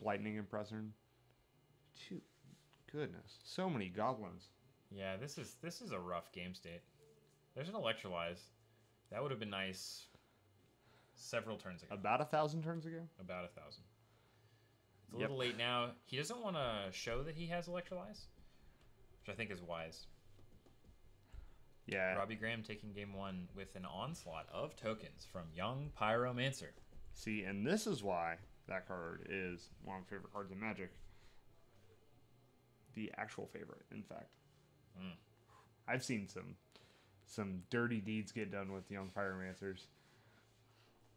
Lightning Impressor. Goodness, so many goblins. Yeah, this is a rough game state. There's an Electrolyze. That would have been nice several turns ago. About 1,000 turns ago? About 1,000. It's a little late now. He doesn't want to show that he has Electrolyze, which I think is wise. Yeah. Robbie Graham taking game one with an onslaught of tokens from Young Pyromancer. See, and this is why that card is one of my favorite cards in Magic. The actual favorite, in fact. I've seen some dirty deeds get done with Young Pyromancers.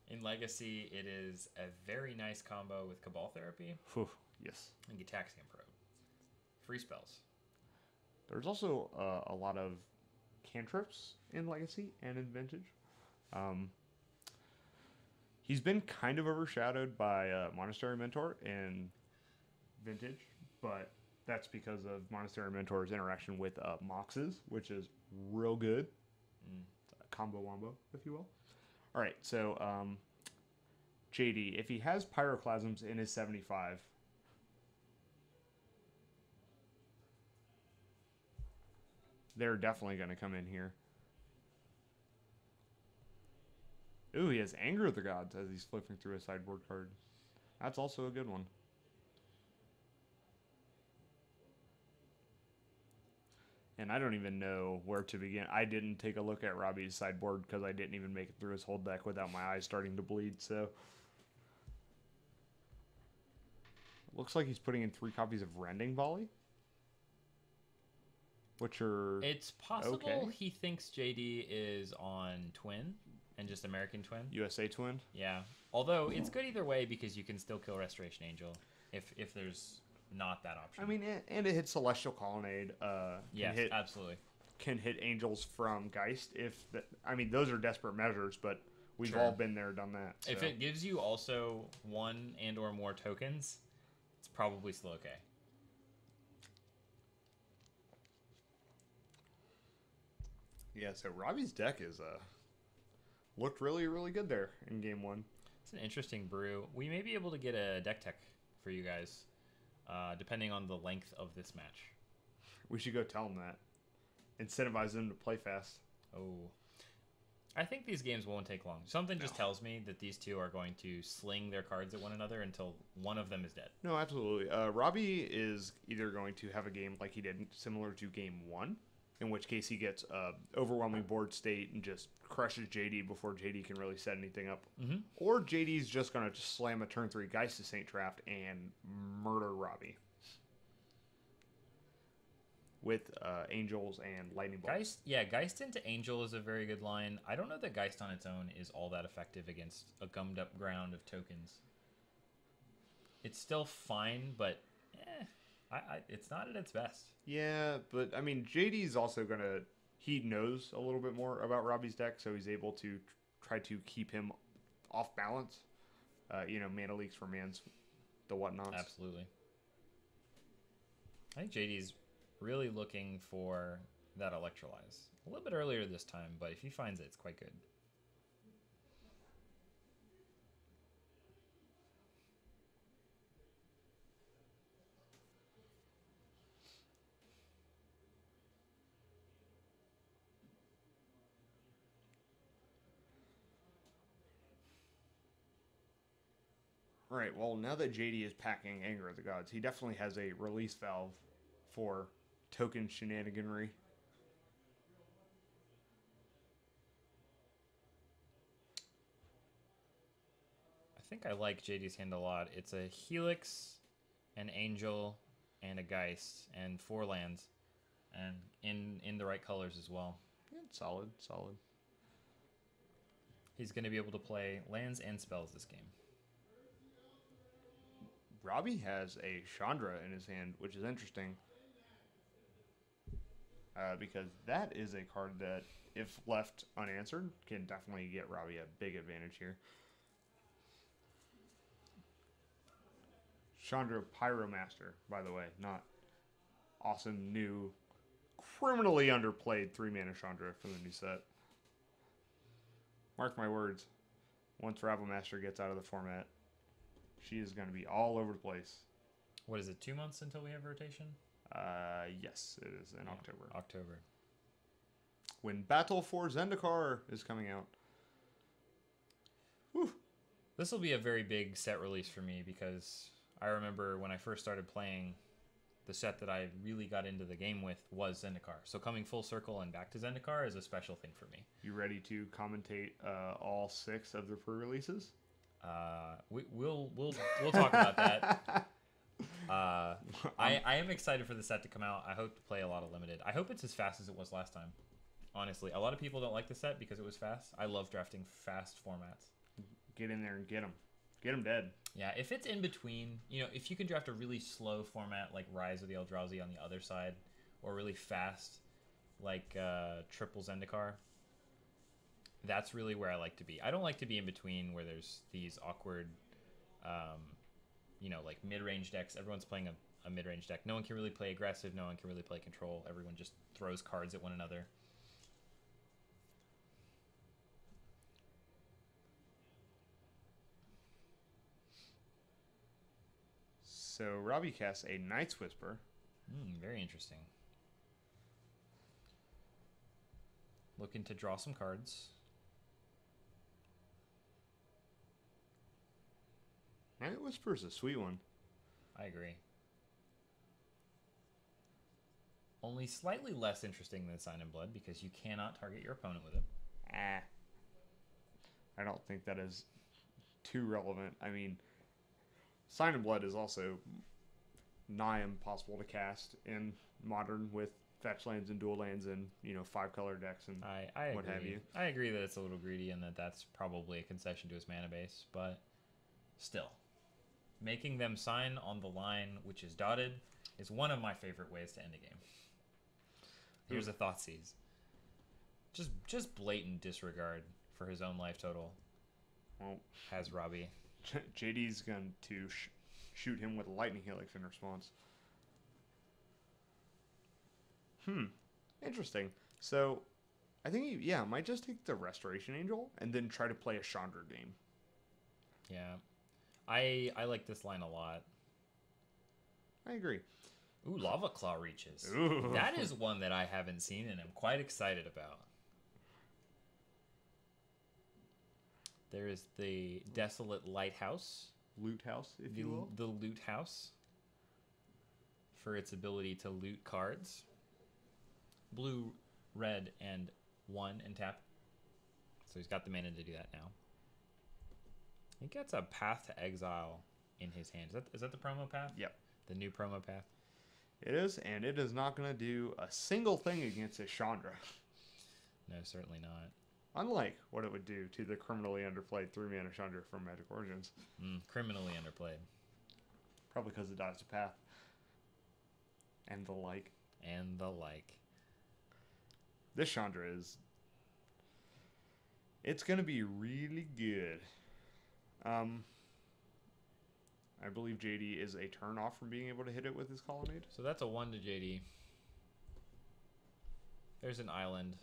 In Legacy, it is a very nice combo with Cabal Therapy. Whew, yes. And Gitaxian Probe. Free spells. There's also a lot of cantrips in Legacy and in Vintage. He's been kind of overshadowed by Monastery Mentor in Vintage, but that's because of Monastery Mentor's interaction with Moxes, which is real good. Combo wombo, if you will. All right, so JD, if he has Pyroclasms in his 75, they're definitely going to come in here. Ooh, he has Anger of the Gods as he's flipping through a sideboard card. That's also a good one. And I don't even know where to begin. I didn't take a look at Robbie's sideboard because I didn't even make it through his whole deck without my eyes starting to bleed. So looks like he's putting in 3 copies of Rending Volley, which are It's possible okay. he thinks JD is on Twin and just American Twin. USA Twin. Yeah. Although it's good either way because you can still kill Restoration Angel if there's not that option. I mean, and it hits Celestial Colonnade. Yes, absolutely. Can hit Angels from Geist. I mean, those are desperate measures, but we've Sure. all been there, done that. So. If it gives you also 1 and or more tokens, it's probably still okay. Yeah, so Robbie's deck is looked really, really good there in game 1. It's an interesting brew. We may be able to get a deck tech for you guys, depending on the length of this match. We should go tell them that. Incentivize them to play fast. Oh. I think these games won't take long. Something just tells me that these two are going to sling their cards at one another until one of them is dead. No, absolutely. Robbie is either going to have a game like he did, similar to game 1, in which case he gets overwhelming board state and just crushes JD before JD can really set anything up. Mm-hmm. Or JD's just going to slam a turn 3 Geist to Saint Trapped and murder Robbie. With Angels and Lightning Bolts. Geist into Angel is a very good line. I don't know that Geist on its own is all that effective against a gummed up ground of tokens. It's still fine, but it's not at its best. Yeah, but I mean, JD's also going to... He knows a little bit more about Robbie's deck, so he's able to try to keep him off balance. Mana leaks for mans, the whatnots. Absolutely. I think JD's really looking for that Electrolyze. A little bit earlier this time, but if he finds it, it's quite good. All right, well, now that JD is packing Anger of the Gods, he definitely has a release valve for token shenaniganry. I think I like JD's hand a lot. It's a Helix, an Angel, and a Geist, and 4 lands, and in the right colors as well. Yeah, solid. He's going to be able to play lands and spells this game. Robbie has a Chandra in his hand, which is interesting. Because that is a card that, if left unanswered, can definitely get Robbie a big advantage here. Chandra Pyromaster, by the way, not awesome new, criminally underplayed 3-mana Chandra from the new set. Mark my words, once Ravelmaster gets out of the format, She is going to be all over the place. What is it, 2 months until we have rotation? Yes, it is in October. October. When Battle for Zendikar is coming out. Whew. This will be a very big set release for me because I remember when I first started playing, the set that I really got into the game with was Zendikar. So coming full circle and back to Zendikar is a special thing for me. You ready to commentate all 6 of the pre-releases? We'll talk about that. I am excited for the set to come out. I hope to play a lot of limited. I hope it's as fast as it was last time. Honestly, a lot of people don't like the set because it was fast. I love drafting fast formats. Get in there and get them. Get them dead. Yeah, if it's in between, if you can draft a really slow format like Rise of the Eldrazi on the other side, or really fast like Triple Zendikar, that's really where I like to be. I don't like to be in between where there's these awkward, like mid-range decks. Everyone's playing a mid-range deck. No one can really play aggressive. No one can really play control. Everyone just throws cards at one another. So Robbie casts a Night's Whisper. Very interesting. Looking to draw some cards. Night Whisper is a sweet one. I agree. Only slightly less interesting than Sign in Blood because you cannot target your opponent with it. I don't think that is too relevant. I mean, Sign in Blood is also nigh impossible to cast in Modern with fetch lands and dual lands and 5-color decks and I what agree. have you. I agree that it's a little greedy and that's probably a concession to his mana base, but still, making them sign on the line which is dotted is one of my favorite ways to end a game. Here's a Thoughtseize. Just blatant disregard for his own life total. Well, has Robbie. JD's going to shoot him with a lightning helix in response. Interesting. So, I think he might just take the Restoration Angel and then try to play a Chandra game. Yeah. I like this line a lot. I agree. Ooh, Lava Claw Reaches. Ooh. That is one that I haven't seen and I'm quite excited about. There is the Desolate Lighthouse. Loot House, if you will. The Loot House. For its ability to loot cards. Blue, red, and 1 and tap. So he's got the mana to do that now. He gets a Path to Exile in his hand. Is that the promo path? Yep. The new promo path? It is, and it is not going to do a single thing against a Chandra. No, certainly not. Unlike what it would do to the criminally underplayed 3-mana Chandra from Magic Origins. Criminally underplayed. Probably because it dodged a path. And the like. And the like. This Chandra is... It's going to be really good. I believe JD is a turn off from being able to hit it with his Colonnade. So that's a 1 to JD. There's an island.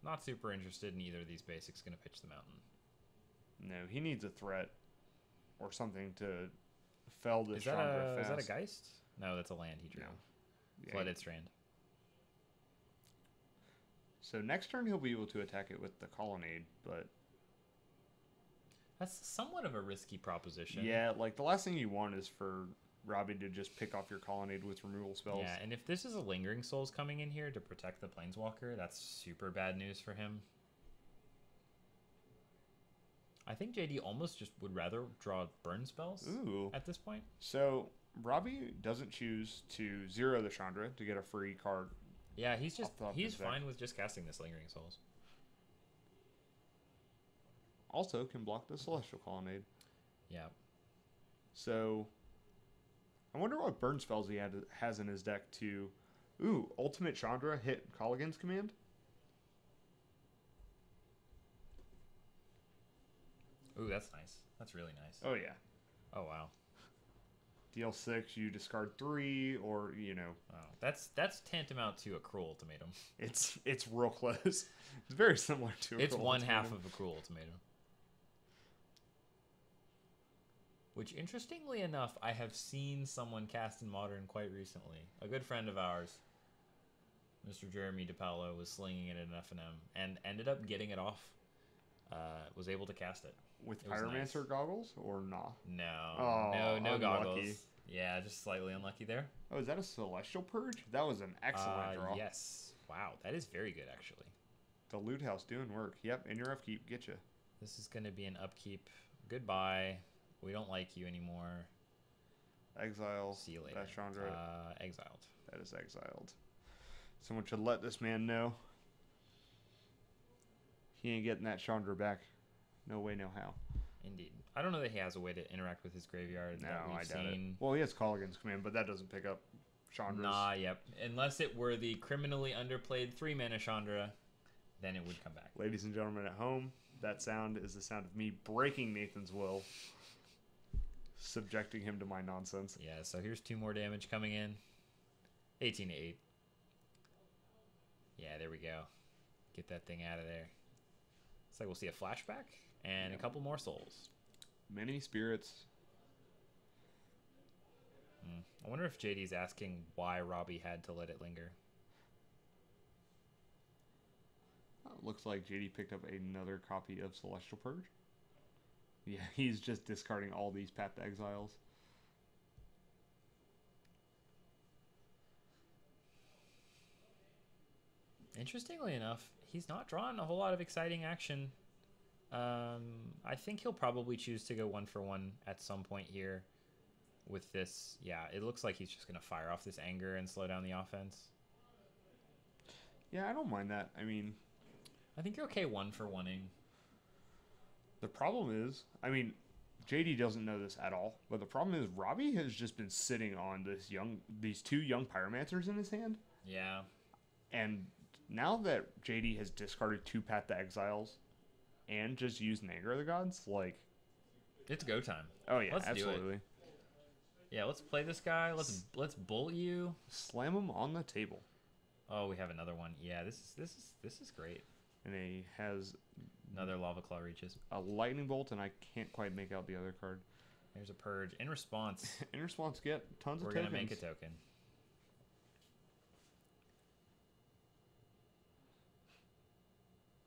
Not super interested in either of these basics. Going to pitch the mountain. No, he needs a threat or something to fell this Chandra fast. Is that a Geist? No, that's a land he drew. No. Yeah, Flooded Strand. So next turn he'll be able to attack it with the Colonnade, but... That's somewhat of a risky proposition. Yeah, like the last thing you want is for Robbie to just pick off your Colonnade with removal spells. Yeah, and if this is a Lingering Souls coming in here to protect the Planeswalker, that's super bad news for him. I think JD almost just would rather draw burn spells at this point. So Robbie doesn't choose to zero the Chandra to get a free card. Yeah, he's fine with just casting this Lingering Souls. Also can block the Celestial Colonnade. Yeah. So I wonder what burn spells he has in his deck to... Ooh, Ultimate Chandra hit Colligan's command? Ooh, that's nice. That's really nice. Oh, yeah. Oh, wow. Deal 6, you discard 3, or, Wow. That's tantamount to a Cruel Ultimatum. It's real close. It's very similar to a It's Cruel one half Ultimatum. of a Cruel Ultimatum. which interestingly enough, I have seen someone cast in Modern quite recently. A good friend of ours, Mr. Jeremy DePaolo, was slinging it in FNM and ended up getting it off. Was able to cast it. With It was Pyromancer nice. goggles or not? No, Oh, no unlucky. goggles. Yeah, just slightly unlucky there. Oh, is that a Celestial Purge? That was an excellent draw. Yes. Wow, that is very good, actually. The loot house doing work. Yep, in your upkeep, get you. This is going to be an upkeep. Goodbye. We don't like you anymore. Exile. See you later. That's Chandra. Exiled. That is exiled. Someone should let this man know. He ain't getting that Chandra back. No way, no how. Indeed. I don't know that he has a way to interact with his graveyard. No, that we've I doubt seen. it. Well, he has Colligan's command, but that doesn't pick up Chandra's. Nah, yep. Unless it were the criminally underplayed 3-mana Chandra, then it would come back. Ladies and gentlemen at home, that sound is the sound of me breaking Nathan's will, subjecting him to my nonsense. Yeah, so here's 2 more damage coming in. 18 to 8. Yeah, there we go. Get that thing out of there. Looks like we'll see a flashback and a couple more souls. Many spirits. I wonder if JD's asking why Robbie had to let it linger. Looks like JD picked up another copy of Celestial Purge. Yeah, he's just discarding all these Path to Exiles. Interestingly enough, he's not drawing a whole lot of exciting action. I think he'll probably choose to go 1-for-1 at some point here with this. Yeah, it looks like he's just going to fire off this anger and slow down the offense. Yeah, I don't mind that. I mean, I think you're okay 1-for-1ing. the problem is, I mean, JD doesn't know this at all, but the problem is Robbie has just been sitting on these 2 young Pyromancers in his hand. Yeah. And now that JD has discarded 2 Path to Exiles and just used an Anger of the Gods, like, It's go time. oh yeah, Let's do it. absolutely. Yeah, let's play this guy. Let's bullet you. Slam him on the table. Oh, we have another one. Yeah, this is great. And he has Another Lava Claw reaches. a Lightning Bolt, and I can't quite make out the other card. There's a purge. In response, In response, get tons we're of gonna tokens. make a token.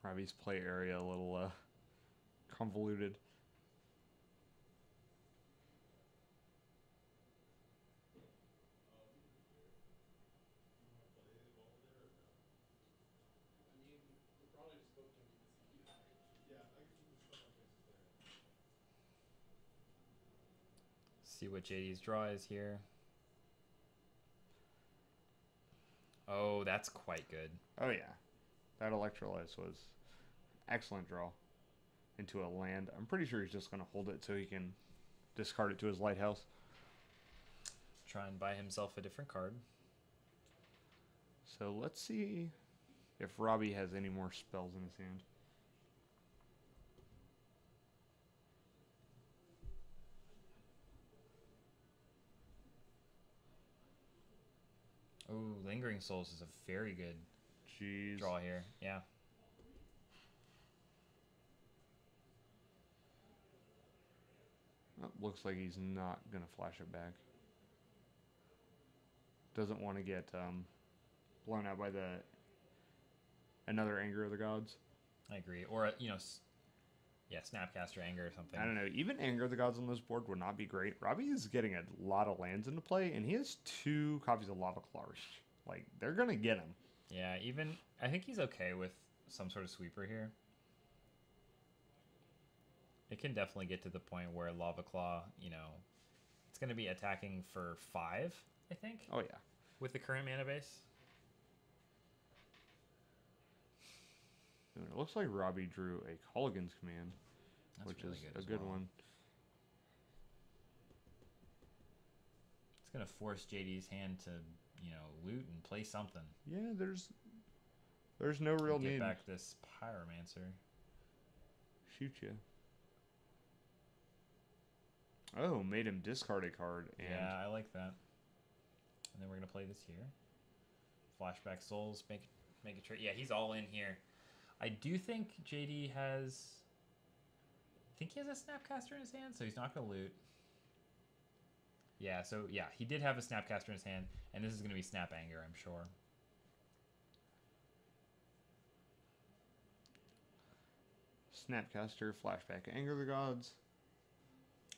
Robbie's play area a little convoluted. See what JD's draw is here. Oh, that's quite good. Oh yeah, that Electrolyze was excellent draw into a land. I'm pretty sure he's just going to hold it so he can discard it to his Lighthouse. Try and buy himself a different card. So let's see if Robbie has any more spells in his hand. Oh, Lingering Souls is a very good Jeez. draw here. Yeah. Looks like he's not going to flash it back. Doesn't want to get blown out by another Anger of the Gods. I agree. Or, yeah, Snapcaster Anger or something. I don't know. Even Anger of the Gods on this board would not be great. Robbie is getting a lot of lands into play, and he has 2 copies of Lava Claw. Like, they're going to get him. Yeah, I think he's okay with some sort of sweeper here. It can definitely get to the point where Lava Claw, it's going to be attacking for 5, I think. Oh, yeah. With the current mana base. And it looks like Robbie drew a Colligan's Command, That's which really is good a as good well. one. It's going to force JD's hand to, loot and play something. Yeah, there's no real Get need. back this Pyromancer. Shoot you. Oh, made him discard a card. And Yeah, I like that. And then we're going to play this here. Flashback Souls, make a trade. Yeah, he's all in here. I do think JD has... I think he has a Snapcaster in his hand, so he's not going to loot. Yeah, so yeah, he did have a Snapcaster in his hand, and this is going to be Snap Anger, I'm sure. Snapcaster, Flashback, Anger the Gods.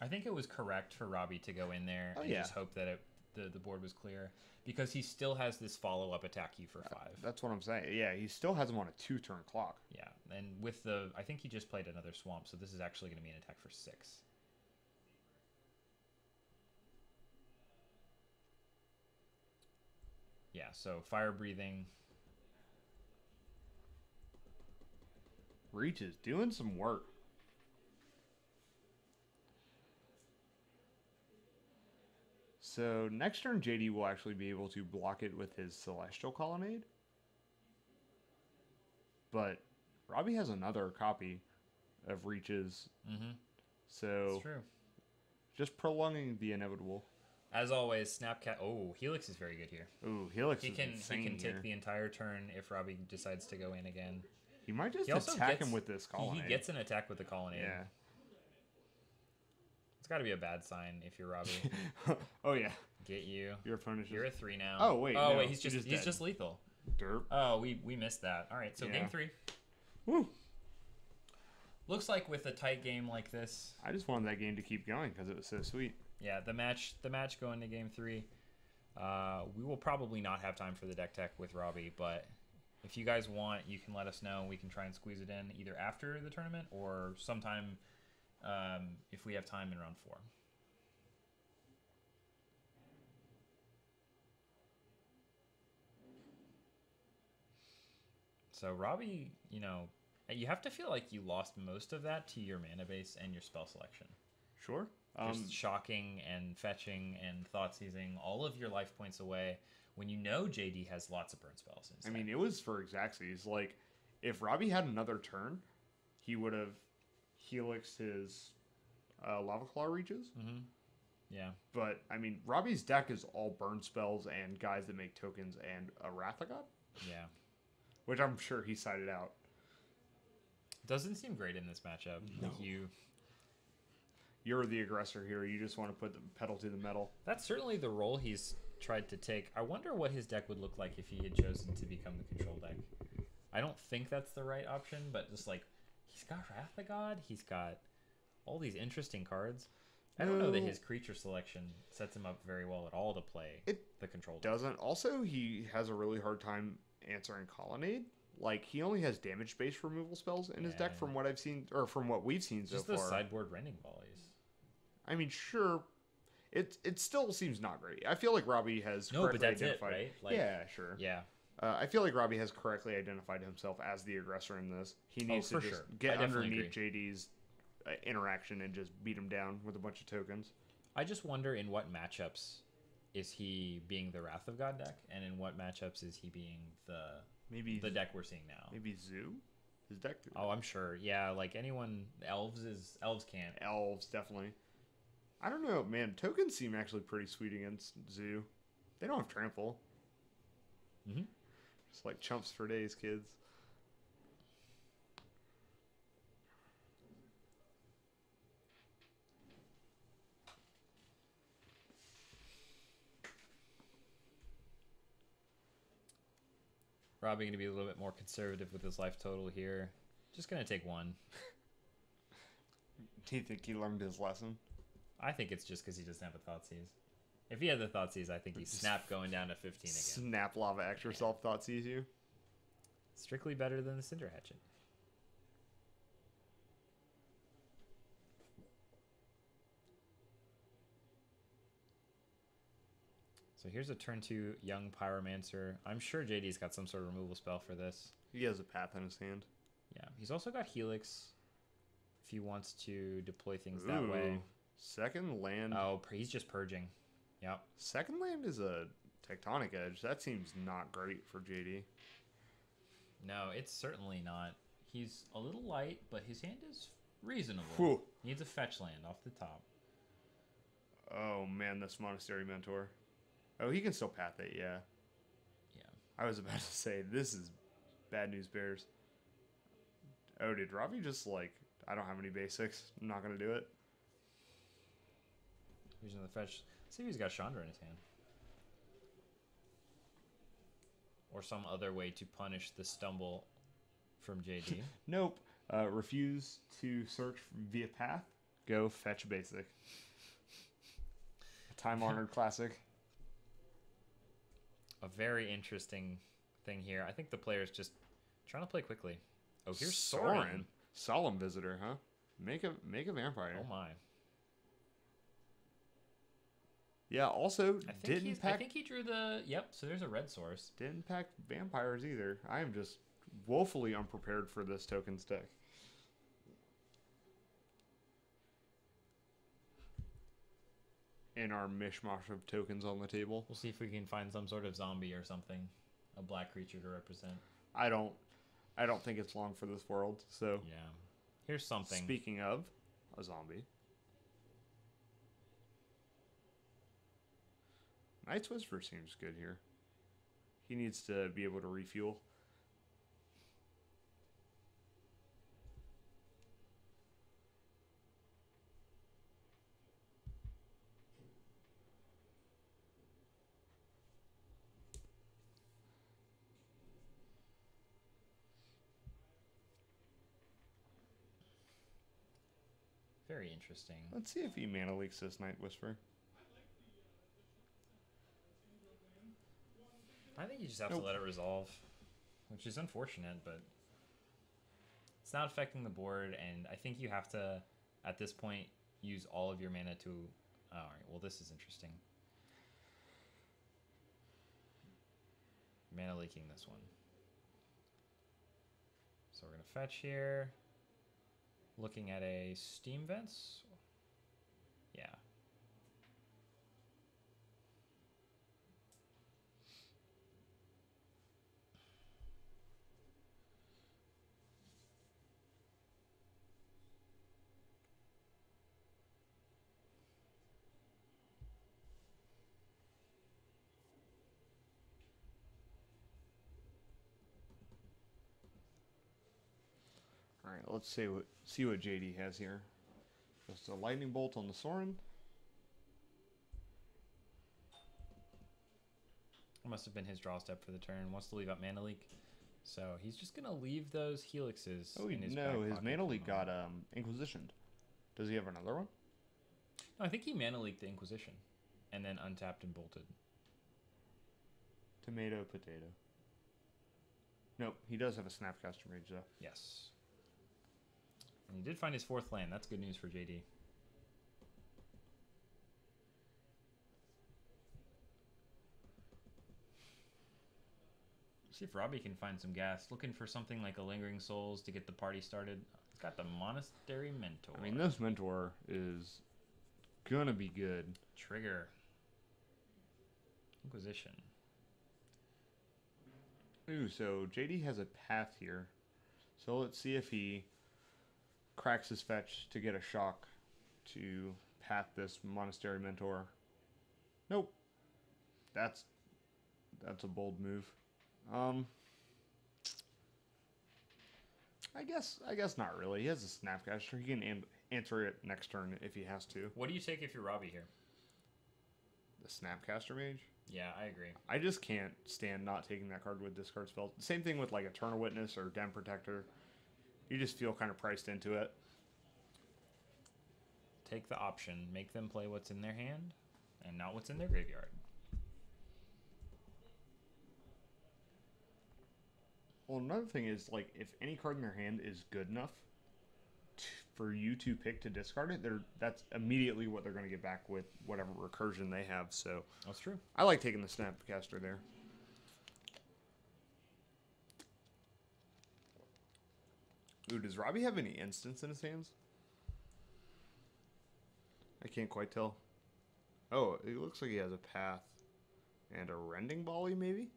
I think it was correct for Robbie to go in there and just hope that the board was clear, because he still has this follow-up attack you for 5. That's what I'm saying. Yeah, he still has him on a 2-turn clock. Yeah, and with the... I think he just played another Swamp, so this is actually going to be an attack for 6. Yeah, so Fire Breathing. Reach is doing some work. So next turn, JD will actually be able to block it with his Celestial Colonnade. But Robbie has another copy of Reaches. Mm-hmm. So That's true. Just prolonging the inevitable. As always, Snapcat. Oh, Helix is very good here. Ooh, Helix he is can insane He can here. take the entire turn if Robbie decides to go in again. He might just also attack gets, him with this Colonnade. He gets an attack with the Colonnade. Yeah. It's got to be a bad sign if you're Robbie. Oh yeah. Get you. Your opponent. You're a 3 now. Oh wait. Oh no, wait. He's just lethal. Derp. Oh, we missed that. All right. So game 3. Woo. Looks like with a tight game like this, I just wanted that game to keep going because it was so sweet. yeah, the match going to game 3. We will probably not have time for the deck tech with Robbie, but if you guys want, you can let us know. We can try and squeeze it in either after the tournament or sometime if we have time in round 4. So Robbie, you have to feel like you lost most of that to your mana base and your spell selection. Sure. Just shocking and fetching and thought seizing all of your life points away when you know JD has lots of burn spells instead. I mean, it was for Xaxes. Like, if Robbie had another turn, he would have helixed his Lava Claw Reaches. Mm-hmm. Yeah. But, I mean, Robbie's deck is all burn spells and guys that make tokens and a Wrath of God. Yeah. Which I'm sure he sided out. Doesn't seem great in this matchup. No. You're the aggressor here. You just want to put the pedal to the metal. That's certainly the role he's tried to take. I wonder what his deck would look like if he had chosen to become the control deck. I don't think that's the right option, but just like, he's got Wrath of God. He's got all these interesting cards. I don't know that his creature selection sets him up very well at all to play the control deck. Doesn't. Also, he has a really hard time answering Colonnade. Like, he only has damage-based removal spells in his deck from what I've seen, or from what we've seen so far. Just those sideboard rending volleys. I mean, sure, it still seems not great. I feel like Robbie has correctly but that's identified. It, right? Like, yeah, sure. Yeah. I feel like Robbie has correctly identified himself as the aggressor in this. He needs to just get underneath JD's interaction and just beat him down with a bunch of tokens. I just wonder in what matchups is he being the Wrath of God deck, and in what matchups is he being the deck we're seeing now? Maybe Zoo? His deck? Oh, I'm sure. Yeah, like anyone... Elves can't. Elves, definitely. I don't know, man. Tokens seem actually pretty sweet against Zoo. They don't have trample. Mm-hmm. Just like chumps for days, kids. Robbie going to be a little bit more conservative with his life total here. Just going to take 1. Do you think he learned his lesson? I think it's just because he doesn't have a Thoughtseize. If he had the Thoughtseize, I think he's Snap going down to 15 again. Snap Lava X yourself Thoughtseize you? Strictly better than the Cinder Hatchet. So here's a turn 2 Young Pyromancer. I'm sure JD's got some sort of removal spell for this. He has a path in his hand. Yeah, he's also got Helix if he wants to deploy things that way. Second land. Oh, he's just purging. Yep. Second land is a Tectonic Edge. That seems not great for JD. No, it's certainly not. He's a little light, but his hand is reasonable. Whew. Needs a fetch land off the top. Oh, man, this Monastery Mentor. Oh, he can still path it, yeah. Yeah. I was about to say, this is bad news bears. Oh, did Robbie just, like, I don't have any basics. I'm not going to do it. Here's another fetch. See if he's got Chandra in his hand. Or some other way to punish the stumble from JD. Nope. Refuse to search via path. Go fetch basic. A time-honored classic. A very interesting thing here. I think the player's just trying to play quickly. Oh, here's Soren. Solemn visitor, huh? Make a vampire. Oh my. Yeah, also I didn't pack. I think he drew the. Yep. So there's a red source. Didn't pack vampires either. I am just woefully unprepared for this tokens deck. In our mishmash of tokens on the table. We'll see if we can find some sort of zombie or something, a black creature to represent. I don't think it's long for this world. So yeah, here's something. Speaking of a zombie. Night's Whisper seems good here. He needs to be able to refuel. Very interesting. Let's see if he mana leaks this Night Whisper. I think you just have to let it resolve, which is unfortunate, but it's not affecting the board, and I think you have to, at this point, use all of your mana to... Oh, all right, well, this is interesting. Mana leaking this one. So we're going to fetch here. Looking at a Steam Vents. Yeah. All right, let's see what JD has here. Just a lightning bolt on the Soren. Must have been his draw step for the turn. Wants to leave out mana leak, so he's just gonna leave those helixes. Oh in his no, back his pocket. mana leak got Inquisitioned. Does he have another one? No, I think he mana leaked the Inquisition, and then untapped and bolted. Tomato, potato. Nope, he does have a Snapcaster Mage though. Yes. And he did find his fourth land. That's good news for JD. See if Robbie can find some gas. Looking for something like a Lingering Souls to get the party started. He's got the Monastery Mentor. I mean, this Mentor is gonna be good. Trigger. Inquisition. Ooh, so JD has a path here. So let's see if he cracks his fetch to get a shock to path this Monastery Mentor. Nope. That's a bold move. I guess not really. He has a Snapcaster. He can answer it next turn if he has to. What do you take if you're Robbie here? The Snapcaster Mage? Yeah, I agree. I just can't stand not taking that card with discard spells. Same thing with like Eternal Witness or Den Protector. You just feel kind of priced into it. Take the option. Make them play what's in their hand and not what's in their graveyard. Well, another thing is, like, if any card in their hand is good enough for you to pick to discard it, that's immediately what they're going to get back with whatever recursion they have. So That's true. I like taking the Snapcaster there. Ooh, does Robbie have any instants in his hands? I can't quite tell. Oh, it looks like he has a path and a Rending Volley, maybe?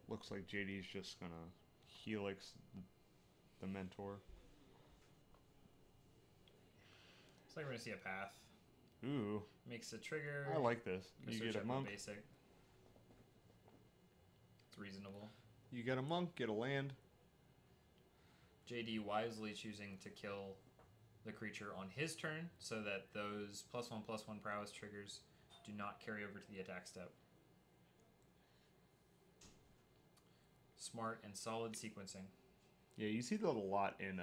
Looks like JD's just gonna Helix the Mentor. Looks like we're gonna see a path. Ooh, Makes a trigger. I like this. Go You search get a up monk. Basic. It's reasonable. You get a monk, get a land. JD wisely choosing to kill the creature on his turn so that those +1/+1 prowess triggers do not carry over to the attack step. Smart and solid sequencing. Yeah, you see that a lot in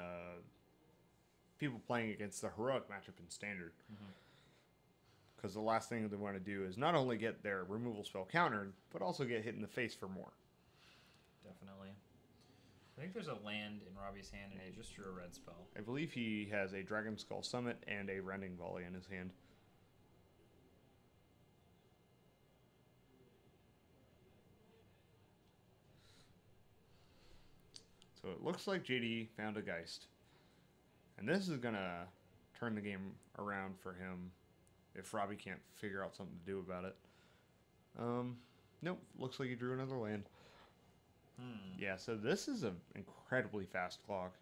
people playing against the heroic matchup in standard. Because the last thing they want to do is not only get their removal spell countered, but also get hit in the face for more. Definitely. I think there's a land in Robbie's hand, and he just drew a red spell. I believe he has a Dragon Skull Summit and a Rending Volley in his hand. So it looks like JD found a Geist. And this is going to turn the game around for him if Robbie can't figure out something to do about it. Nope, looks like he drew another land. Yeah, so this is an incredibly fast clock.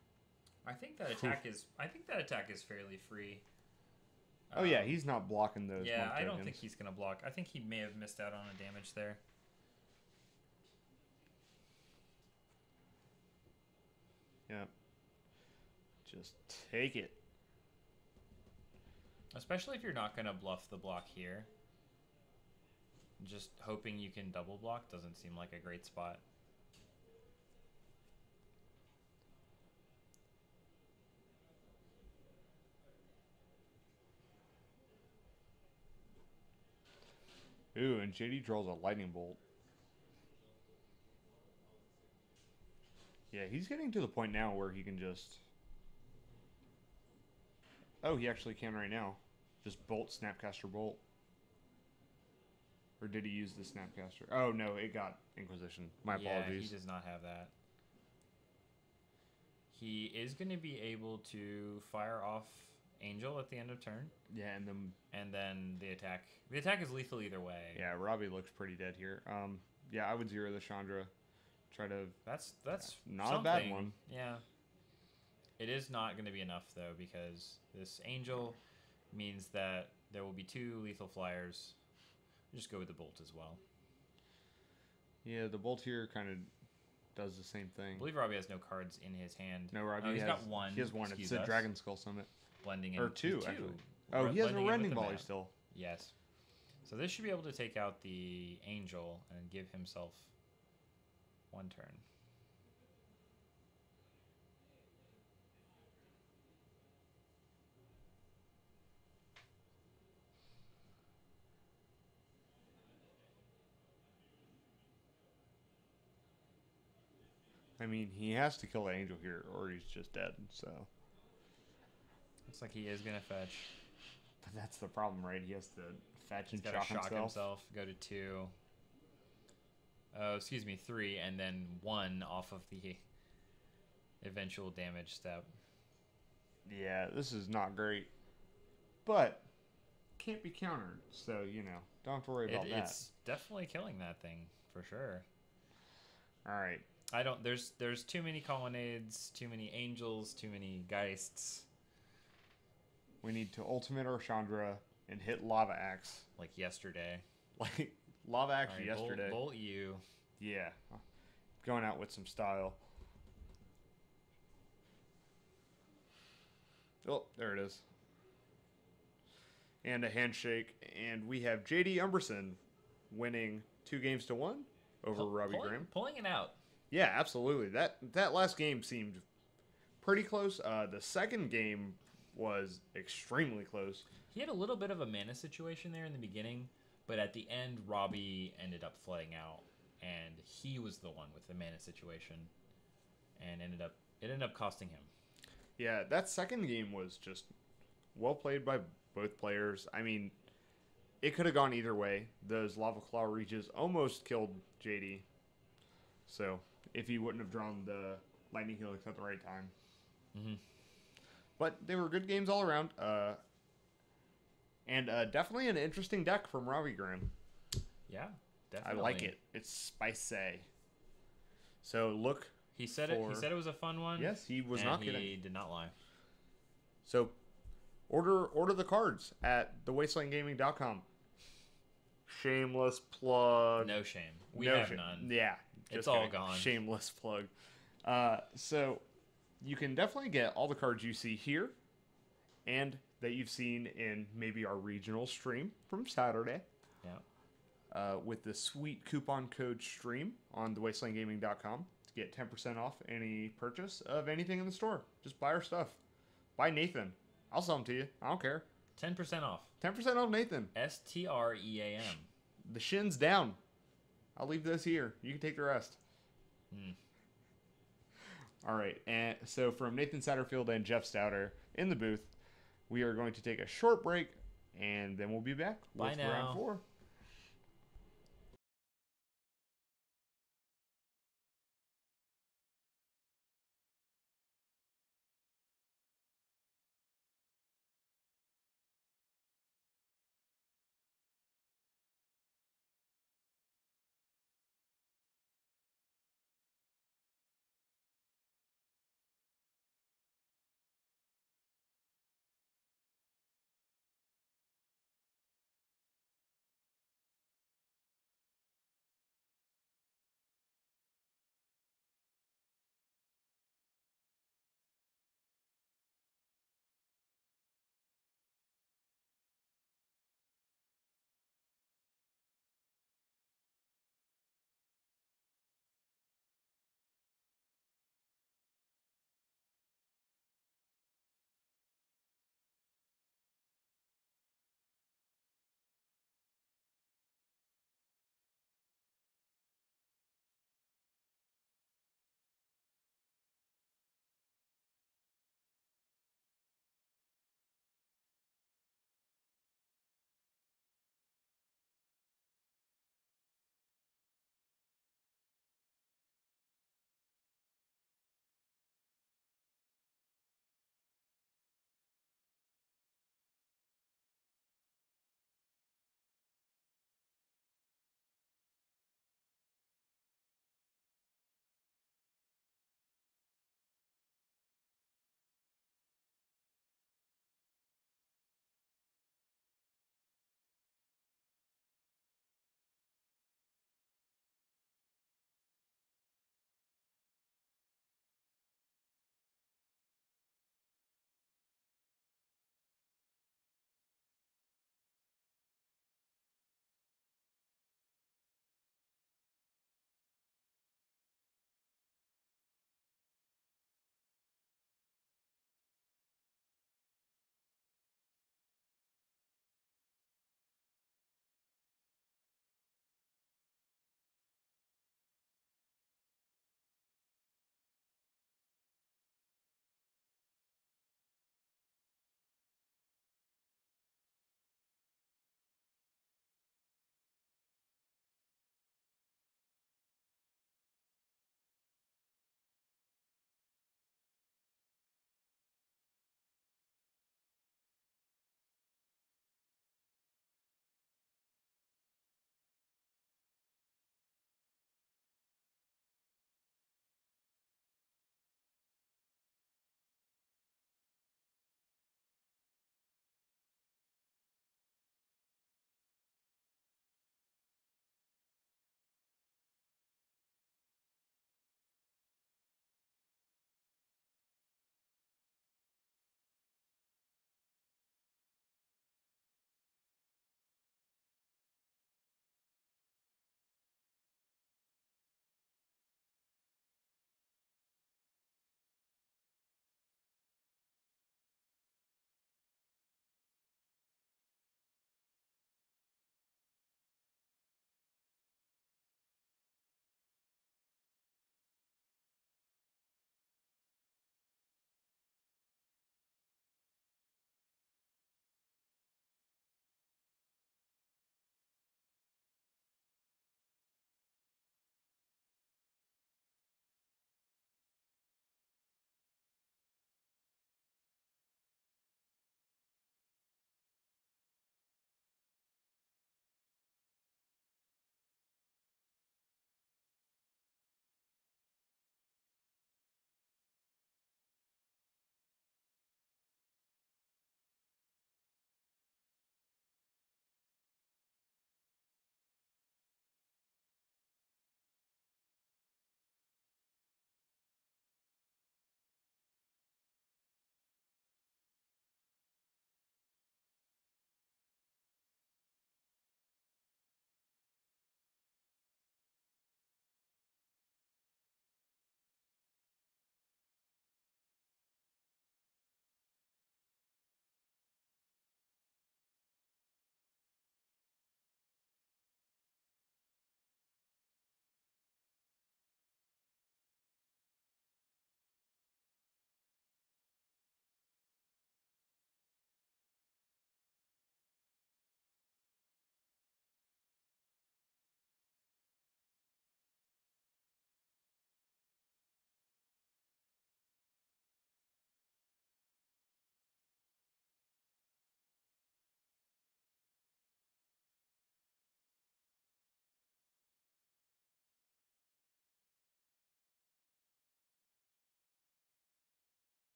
I think that attack is fairly free. Oh yeah, he's not blocking those. Yeah, monk I don't tokens. think he's gonna block. I think he may have missed out on a damage there. Yeah. Just take it. Especially if you're not gonna bluff the block here. Just hoping you can double block doesn't seem like a great spot. Ooh, and JD draws a lightning bolt. Yeah, he's getting to the point now where he can just... Oh, he actually can right now. Just bolt, Snapcaster Bolt. Or did he use the Snapcaster? Oh, no, it got Inquisition. My apologies. Yeah, he does not have that. He is going to be able to fire off Angel at the end of turn. Yeah, and then the attack. The attack is lethal either way. Yeah, Robbie looks pretty dead here. Yeah, I would zero the Chandra. Try to... That's not something. a bad one. Yeah. It is not going to be enough, though, because this Angel means that there will be 2 lethal flyers. Just go with the Bolt as well. Yeah, the Bolt here kind of does the same thing. I believe Robbie has no cards in his hand. No, Robbie he's got one. He has one. It's a Dragon Skull Summit. Blending in. Or 2, actually. Oh, he has a Rending Volley still. Yes. So this should be able to take out the Angel and give himself 1 turn. I mean, he has to kill the Angel here, or he's just dead, so... Looks like he is going to fetch. But that's the problem, right? He has to fetch and shock shock himself. Go to 2. Oh, excuse me, 3, and then 1 off of the eventual damage step. Yeah, this is not great. But can't be countered, so, you know, don't have to worry about that. It's definitely killing that thing, for sure. All right. I don't... There's too many Colonnades, too many Angels, too many Geists. We need to ultimate our Chandra and hit Lava Axe. Like yesterday. Like, Lava Axe Right, yesterday. Bolt you. Yeah. Going out with some style. Oh, there it is. And a handshake. And we have JD Umberson winning 2-1 over Robbie Graham. Pulling it out. Yeah, absolutely. That last game seemed pretty close. The second game was extremely close. He had a little bit of a mana situation there in the beginning, but at the end, Robbie ended up flooding out, and he was the one with the mana situation, and it ended up costing him. Yeah, that second game was just well played by both players. I mean, it could have gone either way. Those Lava Claw reaches almost killed JD. So, if he wouldn't have drawn the Lightning Helix at the right time. Mm-hmm. But they were good games all around. And definitely an interesting deck from Robbie Graham. Yeah, definitely. I like it. It's spicy. So look. He said it was a fun one. Yes, he was and not kidding. He did not lie. So order the cards at thewastelandgaming.com. Shameless plug. No shame. We No have shame. none. Yeah. It's just all kidding. gone. Shameless plug. So you can definitely get all the cards you see here and that you've seen in maybe our regional stream from Saturday. Yeah. With the sweet coupon code STREAM on thewastelandgaming.com to get 10% off any purchase of anything in the store. Just buy our stuff. Buy Nathan. I'll sell them to you. I don't care. 10% off. 10% off Nathan. STREAM. The shin's down. I'll leave those here. You can take the rest. All right. And so from Nathan Satterfield and Jeff Stouter in the booth, we are going to take a short break, and then we'll be back Bye with now. round 4.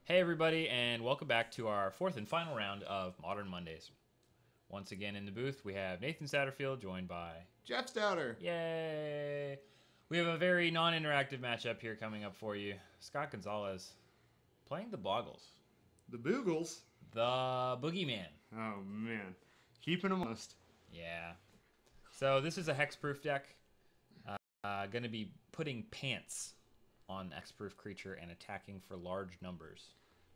Hey everybody, and welcome back to our fourth and final round of Modern Mondays. Once again in the booth, we have Nathan Satterfield, joined by... Jeff Stouter. Yay! We have a very non-interactive matchup here coming up for you. Scott Gonzalez playing the Boggles. The Boogles. The Boogeyman. Oh, man. Keeping them honest. Yeah. So this is a hexproof deck. Going to be putting pants on hexproof creature and attacking for large numbers.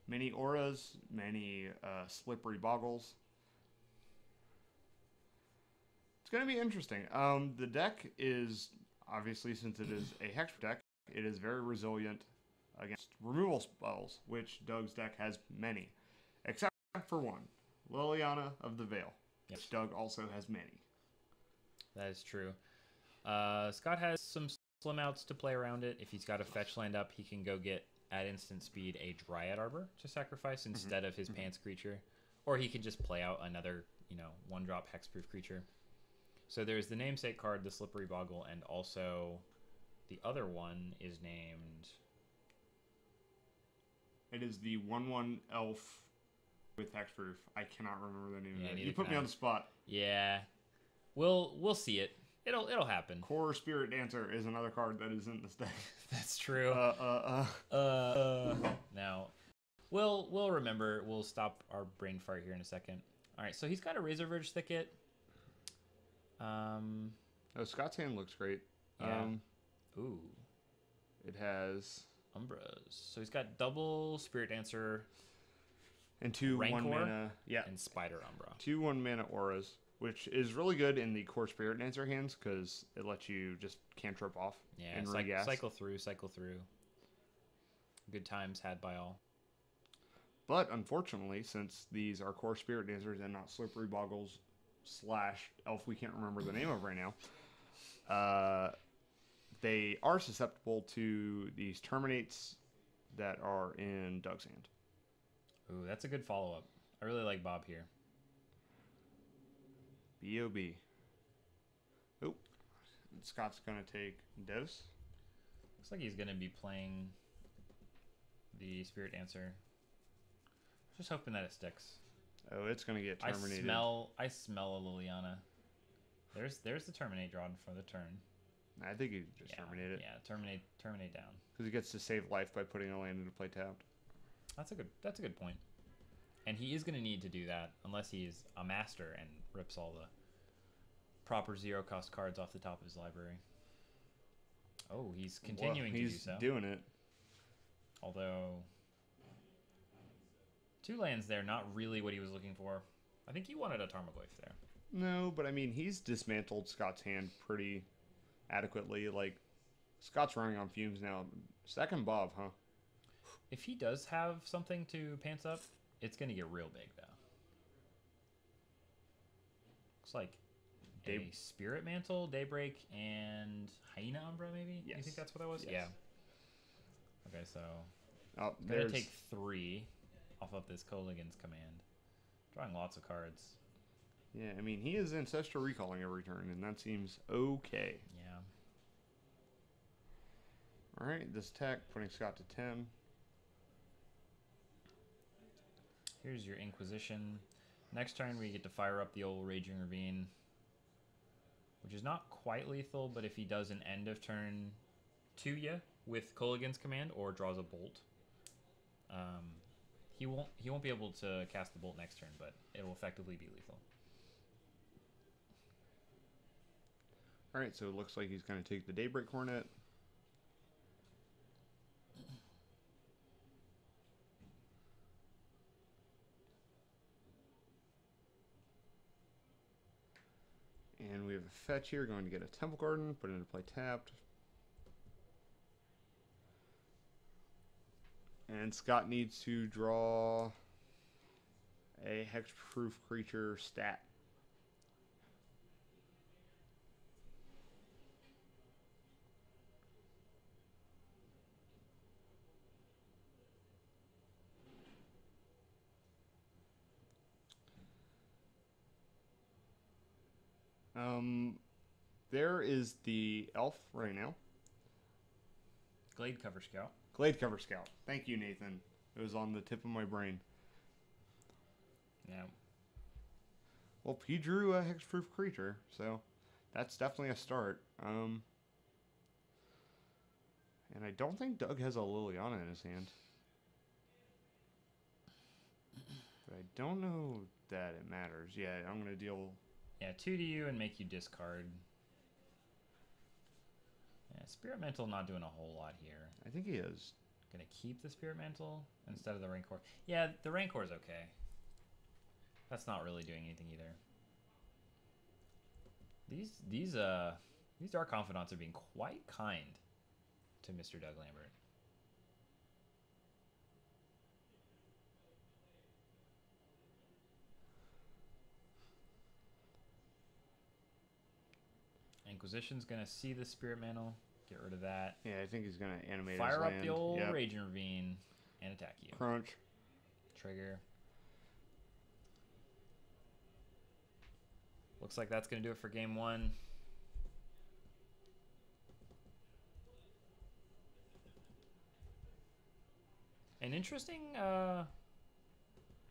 Many auras, many slippery boggles. It's going to be interesting. The deck is, obviously, since it is a hex deck, it is very resilient against removal spells, which Doug's deck has many. Except for one, Liliana of the Veil, which Doug also has many. That is true. Scott has some slim outs to play around it. If he's got a fetch land up, he can go get, at instant speed, a Dryad Arbor to sacrifice instead of his Pants creature. Or he can just play out another, one-drop hexproof creature. So there's the namesake card, the Slippery Boggle, and also the other one is named... It is the 1/1 elf with hexproof. I cannot remember the name of it. You neither put can me I. on the spot. Yeah. We'll see it. It'll happen. Core Spirit Dancer is another card that is in this deck. That's true. Now, we'll remember. We'll stop our brain fart here in a second. All right, so he's got a Razorverge Thicket. Oh, Scott's hand looks great. Yeah. Ooh. It has Umbras. So he's got double Spirit Dancer and two Rancor 1-mana. Yeah. and Spider Umbra. 2 1-mana auras, which is really good in the Core Spirit Dancer hands because it lets you just cantrip off and regas. Cycle through. Good times had by all. But unfortunately, since these are Core Spirit Dancers and not Slippery Boggles / elf we can't remember the name of right now, they are susceptible to these Terminates that are in Doug's hand. Ooh, that's a good follow-up. I really like Bob here. B.O.B. Oh, Scott's going to take Dose. Looks like he's going to be playing the Spirit Dancer. Just hoping that it sticks. Oh, it's going to get terminated. I smell a Liliana. There's the Terminate drawn for the turn. I think you just terminate it. Yeah, terminate down. Because he gets to save life by putting a land into play tapped. That's a good point. And he is going to need to do that unless he's a master and rips all the proper 0-cost cards off the top of his library. Oh, he's continuing to do so. He's doing it. Although 2 lands there, not really what he was looking for. I think he wanted a Tarmogoyf there. No, but I mean, he's dismantled Scott's hand pretty adequately. Like, Scott's running on fumes now. Second Bob, huh? If he does have something to pants up, it's going to get real big, though. Looks like a Spirit Mantle, Daybreak, and Hyena Umbra, maybe? Yes. You think that's what that was? Yes. Yeah. Okay, so... Oh, going to take 3 off of this Coligan's command. Drawing lots of cards. Yeah, I mean, he is Ancestral Recalling every turn, and that seems okay. Yeah. All right, this attack, putting Scott to 10. Here's your Inquisition. Next turn, we get to fire up the old Raging Ravine, which is not quite lethal, but if he does an end of turn to you with Coligan's command or draws a bolt, he won't be able to cast the bolt next turn, but it will effectively be lethal. All right, so it looks like he's going to take the Daybreak Hornet. And we have a fetch here, going to get a Temple Garden, put it into play tapped. And Scott needs to draw a hexproof creature stat. There is the elf right now. Glade Cover Scout. Glade Cover Scout. Thank you, Nathan. It was on the tip of my brain. Yeah. Well, he drew a hexproof creature, so that's definitely a start. And I don't think Doug has a Liliana in his hand. But I don't know that it matters. Yeah, I'm going to deal... Yeah, 2 to you and make you discard. Yeah, Spirit Mantle not doing a whole lot here. I think he is. Gonna keep the Spirit Mantle instead of the Rancor. Yeah, the Rancor's okay. That's not really doing anything either. These Dark Confidants are being quite kind to Mr. Doug Lambert. Inquisition's gonna see the Spirit Mantle, get rid of that. Yeah, I think he's going to animate Fire his up land. the old Raging Ravine and attack you. Crunch. Trigger. Looks like that's going to do it for game 1. An interesting,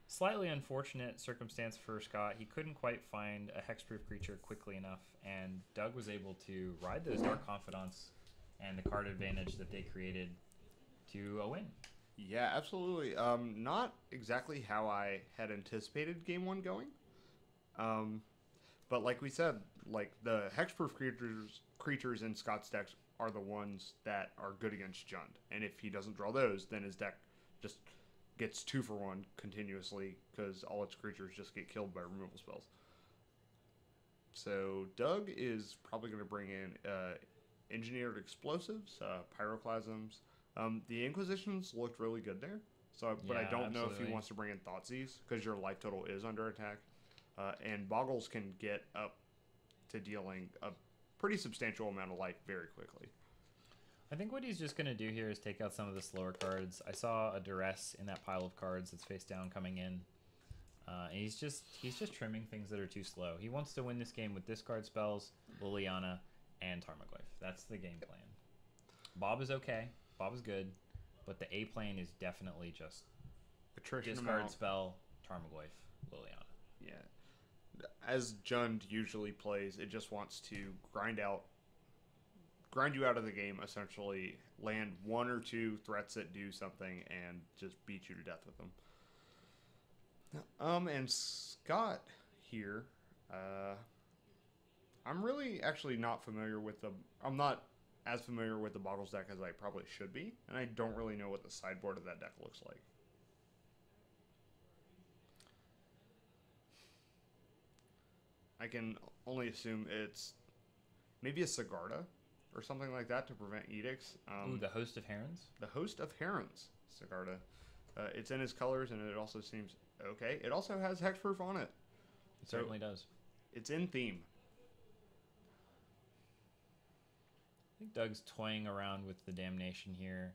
slightly unfortunate circumstance for Scott. He couldn't quite find a hexproof creature quickly enough, and Doug was able to ride those Dark Confidants and the card advantage that they created to a win. Yeah, absolutely. Not exactly how I had anticipated game 1 going. But like we said, like the hexproof creatures in Scott's decks are the ones that are good against Jund. And if he doesn't draw those, then his deck just gets 2 for 1 continuously because all its creatures just get killed by removal spells. So Doug is probably going to bring in engineered explosives, pyroclasms. The Inquisitions looked really good there. So, but I don't know if he wants to bring in Thoughtseize because your life total is under attack. And Boggles can get up to dealing a pretty substantial amount of life very quickly. I think what he's just going to do here is take out some of the slower cards. I saw a Duress in that pile of cards that's face down coming in. And he's just trimming things that are too slow. He wants to win this game with discard spells, Liliana, and Tarmogoyf. That's the game plan. Bob is okay. Bob is good. But the A plan is definitely just Attrition discard amount. spell, Tarmogoyf, Liliana. Yeah. As Jund usually plays, it just wants to grind you out of the game, essentially land 1 or 2 threats that do something and just beat you to death with them. And Scott here, I'm really actually not familiar with I'm not as familiar with the Boggles deck as I probably should be, and I don't really know what the sideboard of that deck looks like. I can only assume it's maybe a Sigarda or something like that to prevent edicts. Ooh, the Host of Herons? The Host of Herons, Sigarda. It's in his colors, and it also seems okay. It also has hexproof on it. It certainly does. It's in theme. I think Doug's toying around with the Damnation here.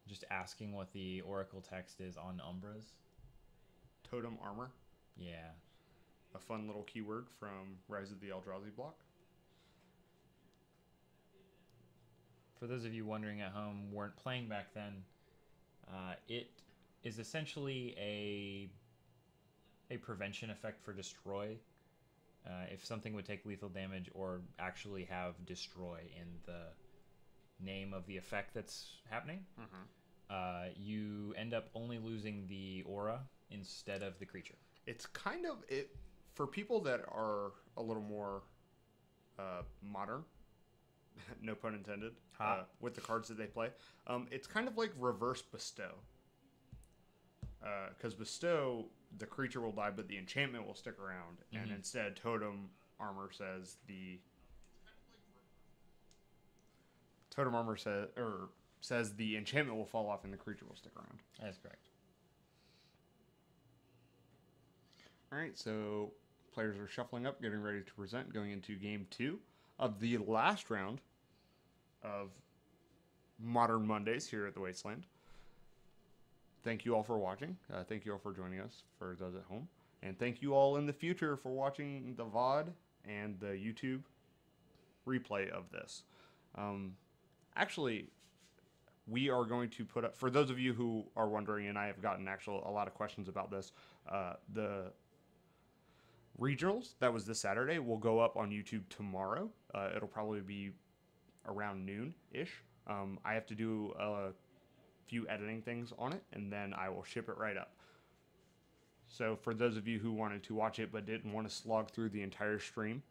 Just asking what the Oracle text is on Umbras. Totem Armor. Yeah. A fun little keyword from Rise of the Eldrazi block. For those of you wondering at home, weren't playing back then, it is essentially a prevention effect for Destroy. If something would take lethal damage or actually have Destroy in the name of the effect that's happening, you end up only losing the aura instead of the creature. It's kind of it for people that are a little more modern, no pun intended, with the cards that they play. It's kind of like reverse Bestow. Because Bestow, the creature will die, but the enchantment will stick around. And instead, Totem Armor says the enchantment will fall off and the creature will stick around. That's correct. All right, so players are shuffling up, getting ready to present, going into game 2 of the last round of Modern Mondays here at the Wasteland. Thank you all for watching. Thank you all for joining us, for those at home. And thank you all in the future for watching the VOD and the YouTube replay of this. Actually, we are going to put up, for those of you who are wondering, and I have gotten actually a lot of questions about this, the regionals that was this Saturday will go up on YouTube tomorrow. It'll probably be around noon ish. I have to do a few editing things on it, and then I will ship it right up. So for those of you who wanted to watch it but didn't want to slog through the entire stream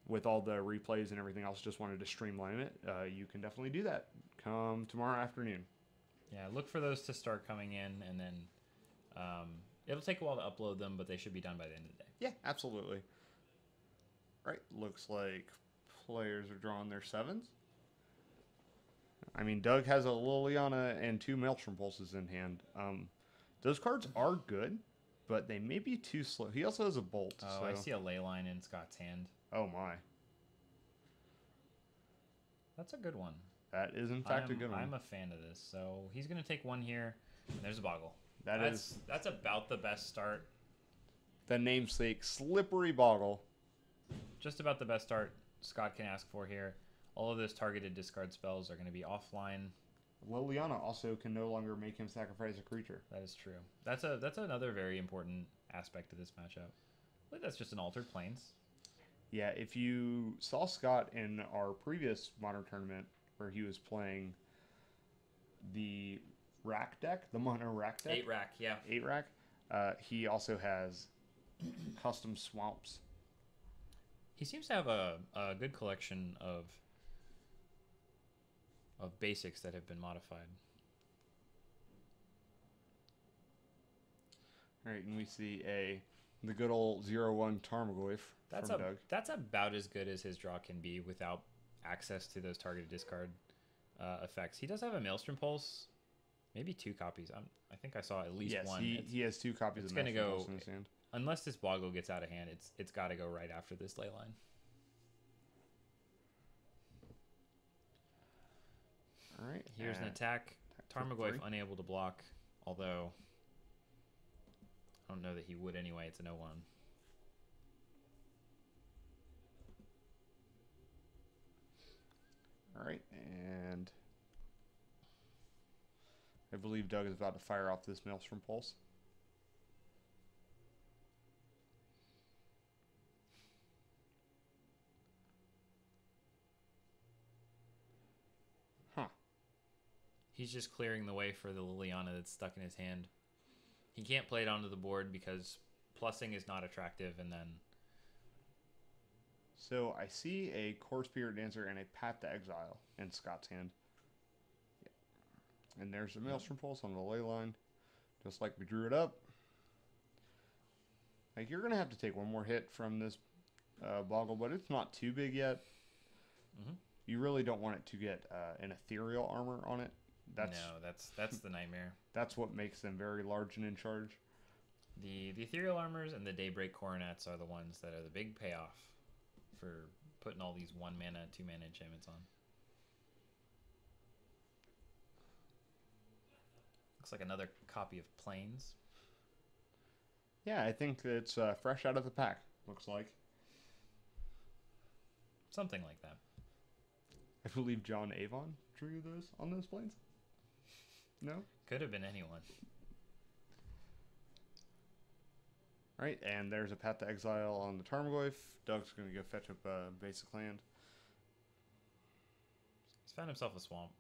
with all the replays and everything else, just wanted to streamline it, you can definitely do that. Come tomorrow afternoon. Yeah, look for those to start coming in, and then it'll take a while to upload them, but they should be done by the end of the day. Yeah, absolutely. Right, looks like players are drawing their sevens. I mean, Doug has a Liliana and 2 Maelstrom Pulses in hand. Those cards are good, but they may be too slow. He also has a Bolt. Oh, so. I see a ley line in Scott's hand. Oh, my. That's a good one. That is, in fact, a good one. I'm a fan of this. So he's going to take one here, and there's a Boggle. That's about the best start. The namesake Slippery Boggle. Just about the best start Scott can ask for here. All of those targeted discard spells are going to be offline. Liliana also can no longer make him sacrifice a creature. That is true. That's another very important aspect of this matchup. I believe that's just an altered planes. Yeah, if you saw Scott in our previous Modern Tournament where he was playing the rack deck, the mono rack deck. 8 rack, yeah. 8 rack. He also has custom swamps. He seems to have a good collection of basics that have been modified. All right, and we see the good old 0-1 Tarmogoyf from Doug. That's about as good as his draw can be without access to those targeted discard effects. He does have a Maelstrom Pulse, maybe 2 copies. I think I saw at least one. Yes, he has 2 copies of Maelstrom Pulse in his hand. Unless this Boggle gets out of hand, it's got to go right after this ley line. All right. Here's an attack. Tarmogoyf unable to block, although I don't know that he would anyway. It's an 0-1. All right, and I believe Doug is about to fire off this Maelstrom Pulse. He's just clearing the way for the Liliana that's stuck in his hand. He can't play it onto the board because plussing is not attractive, and then... So I see a Core Spirit Dancer and a Path to Exile in Scott's hand. Yeah. And there's a Maelstrom Pulse on the ley line, just like we drew it up. Like, you're going to have to take one more hit from this Boggle, but it's not too big yet. Mm-hmm. You really don't want it to get an ethereal armor on it. That's the nightmare. That's what makes them very large and in charge. The ethereal armors and the Daybreak Coronets are the ones that are the big payoff for putting all these 1 mana, 2 mana enchantments on. Looks like another copy of Plains. Yeah, I think it's fresh out of the pack, looks like. Something like that. I believe John Avon drew those on those planes. No? Could have been anyone. Right, and there's a Path to Exile on the Tarmogoyf. Doug's going to go fetch up a basic land. He's found himself a swamp.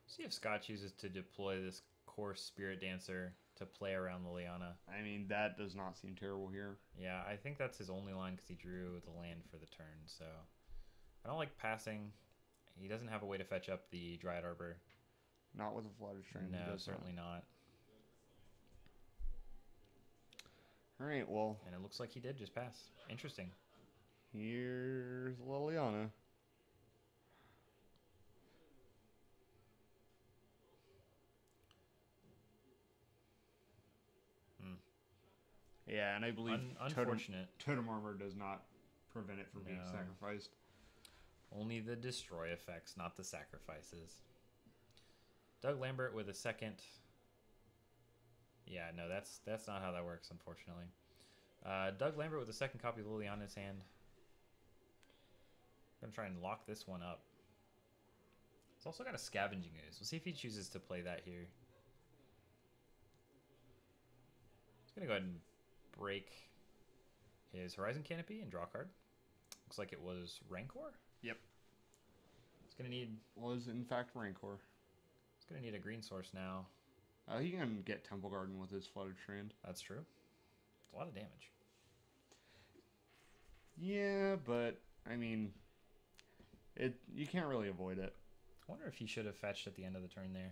See if Scott chooses to deploy this Core Spirit Dancer to play around Liliana. I mean, that does not seem terrible here. Yeah, I think that's his only line because he drew the land for the turn. So I don't like passing. He doesn't have a way to fetch up the Dryad Arbor. Not with a Flooded Strain. No, certainly not. All right, well. And it looks like he did just pass. Interesting. Here's Liliana. Yeah, and I believe unfortunate. Totem Armor does not prevent it from being sacrificed. Only the destroy effects, not the sacrifices. Doug Lambert with a second. Yeah, no, that's not how that works, unfortunately. Doug Lambert with a second copy of Liliana's hand. Gonna try and lock this one up. It's also got a Scavenging Ooze. We'll see if he chooses to play that here. He's gonna go ahead and break his Horizon Canopy and draw a card. Looks like it was Rancor. Yep. It's gonna need. Was in fact Rancor. It's gonna need a green source now. He can get Temple Garden with his Flooded Strand. That's true. It's a lot of damage. Yeah, but I mean, you can't really avoid it. I wonder if he should have fetched at the end of the turn there.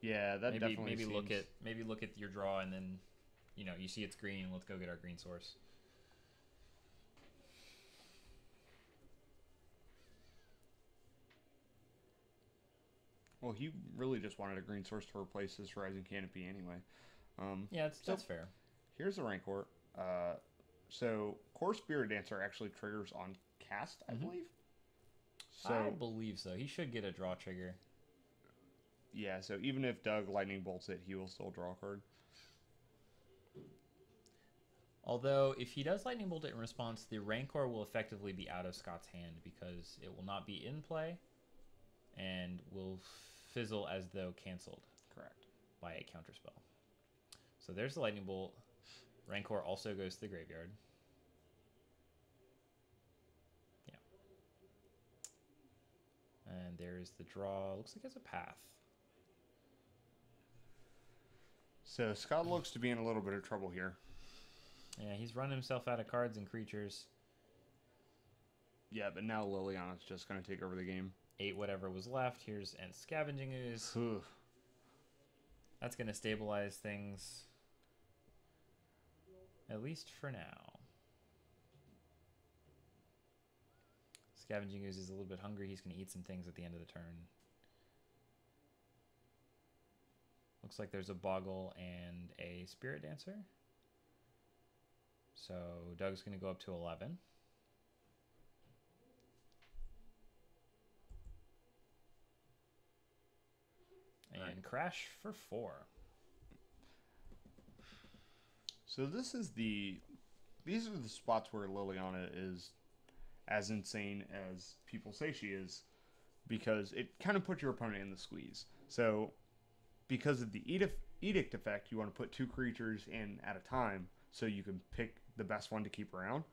Yeah, that definitely maybe seems... look at your draw and then, you see it's green. Let's go get our green source. Well, he really just wanted a green source to replace his Horizon Canopy anyway. Yeah, that's fair. Here's the Rancor. So Core Spirit Dancer actually triggers on cast, I believe. So I believe so. He should get a draw trigger. Yeah, so even if Doug Lightning Bolts it, he will still draw a card. Although, if he does Lightning Bolt it in response, the Rancor will effectively be out of Scott's hand because it will not be in play and will fizzle as though canceled. Correct. By a counterspell. So there's the Lightning Bolt. Rancor also goes to the graveyard. Yeah. And there's the draw. Looks like it's a path. So Scott looks to be in a little bit of trouble here. Yeah, he's run himself out of cards and creatures. Yeah, but now Liliana's just going to take over the game. 8 whatever was left. Here's and Scavenging Ooze. That's going to stabilize things. At least for now. Scavenging Ooze is a little bit hungry. He's going to eat some things at the end of the turn. Looks like there's a Boggle and a Spirit Dancer. So Doug's going to go up to 11. And crash for 4. So these are the spots where Liliana is as insane as people say she is, because it kind of puts your opponent in the squeeze. So because of the edict effect, you want to put 2 creatures in at a time so you can pick the best one to keep around,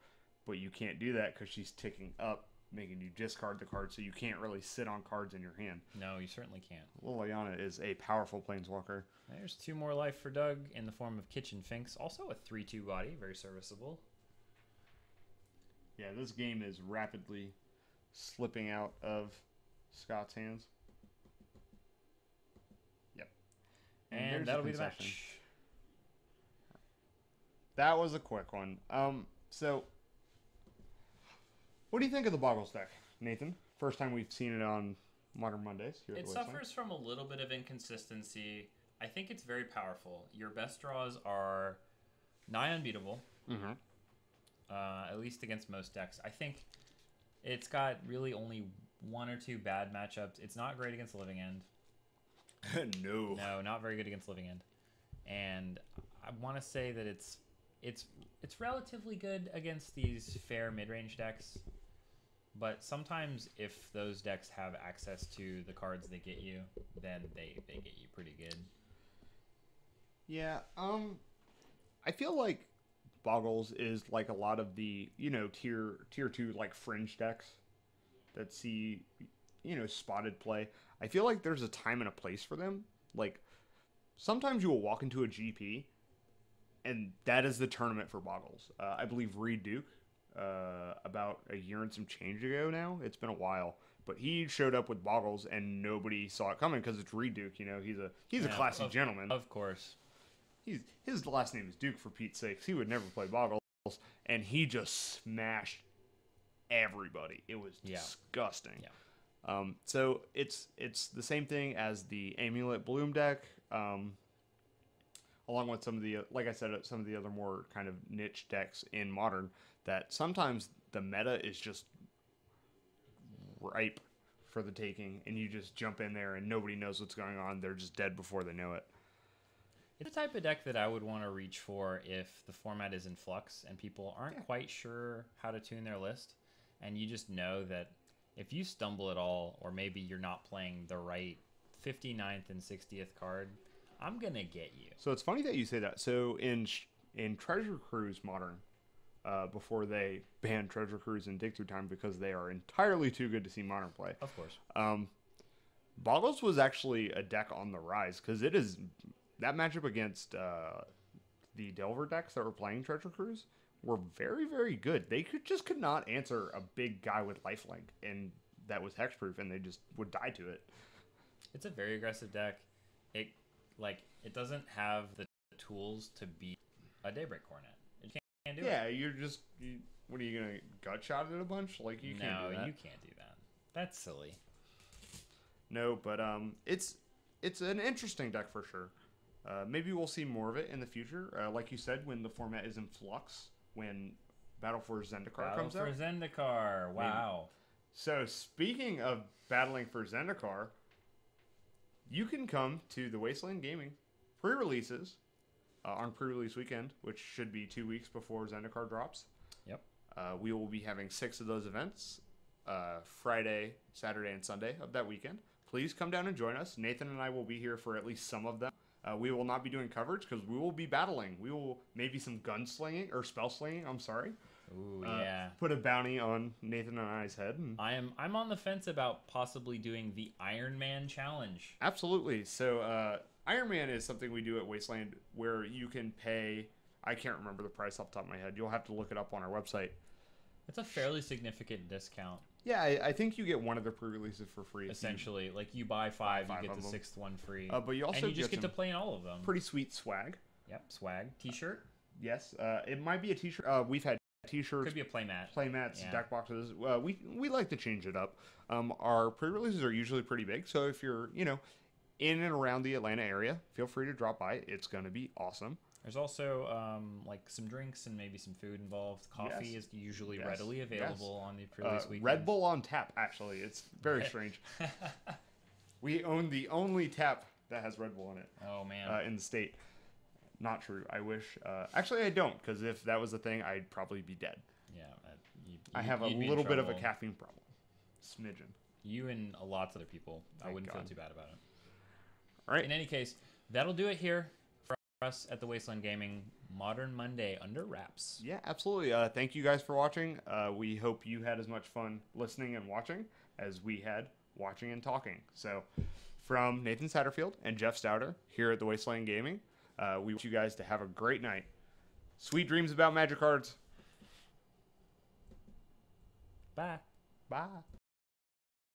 but you can't do that because she's ticking up, making you discard the card, so you can't really sit on cards in your hand. No, you certainly can't. Liliana is a powerful planeswalker. There's 2 more life for Doug in the form of Kitchen Finks. Also a 3/2 body, very serviceable. Yeah, this game is rapidly slipping out of Scott's hands. Yep. And that'll be the match. That was a quick one. So what do you think of the Boggles deck, Nathan? First time we've seen it on Modern Mondays here at the Wasteland. Suffers from a little bit of inconsistency. I think it's very powerful. Your best draws are nigh unbeatable. Mm-hmm. At least against most decks. I think it's got really only 1 or 2 bad matchups. It's not great against Living End. No. No, not very good against Living End. And I want to say that it's relatively good against these fair mid-range decks. But sometimes if those decks have access to the cards they get you, then they get you pretty good. Yeah, I feel like Boggles is like a lot of the, tier 2 like fringe decks that see, spotted play. I feel like there's a time and a place for them. Like sometimes you will walk into a GP and that is the tournament for Boggles. I believe Reed Duke, about a year and some change ago now. It's been a while, but he showed up with Boggles and nobody saw it coming because it's Reed Duke. He's a classy gentleman. Of course. His last name is Duke, for Pete's sakes. He would never play Boggles, and he just smashed everybody. It was disgusting. Yeah. So it's the same thing as the Amulet Bloom deck, along with some of the, like I said, some of the other more kind of niche decks in Modern, that sometimes the meta is just ripe for the taking, and you just jump in there and nobody knows what's going on. They're just dead before they know it. It's the type of deck that I would want to reach for if the format is in flux and people aren't quite sure how to tune their list. And you just know that if you stumble at all, or maybe you're not playing the right 59th and 60th card, I'm going to get you. So it's funny that you say that. So in Treasure Cruise Modern, before they banned Treasure Cruise and Dig Through Time because they are entirely too good to see Modern play. Of course. Boggles was actually a deck on the rise because it is that matchup against the Delver decks that were playing Treasure Cruise were very, very good. They could not answer a big guy with lifelink, and that was hexproof, and they just would die to it. It's a very aggressive deck. It doesn't have the tools to beat a Daybreak Coronet. It can't do it. Yeah, what are you gonna gut shot it a bunch? Like you can't do that. No, you can't do that. That's silly. No, but it's an interesting deck for sure. Maybe we'll see more of it in the future. Like you said, when the format is in flux, when Battle for Zendikar comes out. Battle for Zendikar. Wow. Maybe. So speaking of battling for Zendikar, you can come to the Wasteland Gaming pre-releases on pre-release weekend, which should be 2 weeks before Zendikar drops. Yep. We will be having 6 of those events, Friday, Saturday, and Sunday of that weekend. Please come down and join us. Nathan and I will be here for at least some of them. We will not be doing coverage because we will be battling. We will maybe some gunslinging or spell slinging. I'm sorry. Ooh, yeah. Put a bounty on Nathan and I's head. I'm on the fence about possibly doing the Iron Man challenge. Absolutely. So Iron Man is something we do at Wasteland where you can pay. I can't remember the price off the top of my head. You'll have to look it up on our website. It's a fairly significant discount. Yeah, I think you get one of the pre-releases for free. Essentially, like you buy five, you get the 6th one free. But you also just get to play in all of them. Pretty sweet swag. Yep, swag. T-shirt? Yes. It might be a t-shirt. We've had t-shirts. Could be a playmat. Playmats, deck boxes. We like to change it up. Our pre-releases are usually pretty big, so if you're, in and around the Atlanta area, feel free to drop by. It's going to be awesome. There's also like some drinks and maybe some food involved. Coffee is usually readily available on the pre-release weekend. Red Bull on tap, actually. It's very strange. We own the only tap that has Red Bull in it. Oh, man. In the state. Not true. I wish. Actually, I don't, because if that was the thing, I'd probably be dead. Yeah. I have a little bit of a caffeine problem. Smidgen. You and lots of other people. Thank I wouldn't God. feel too bad about it. All right. In any case, that'll do it here for us at the Wasteland Gaming Modern Monday under wraps. Yeah, absolutely. Thank you guys for watching. We hope you had as much fun listening and watching as we had watching and talking. So, from Nathan Satterfield and Jeff Stouter here at the Wasteland Gaming, we want you guys to have a great night. Sweet dreams about Magic cards. Bye. Bye.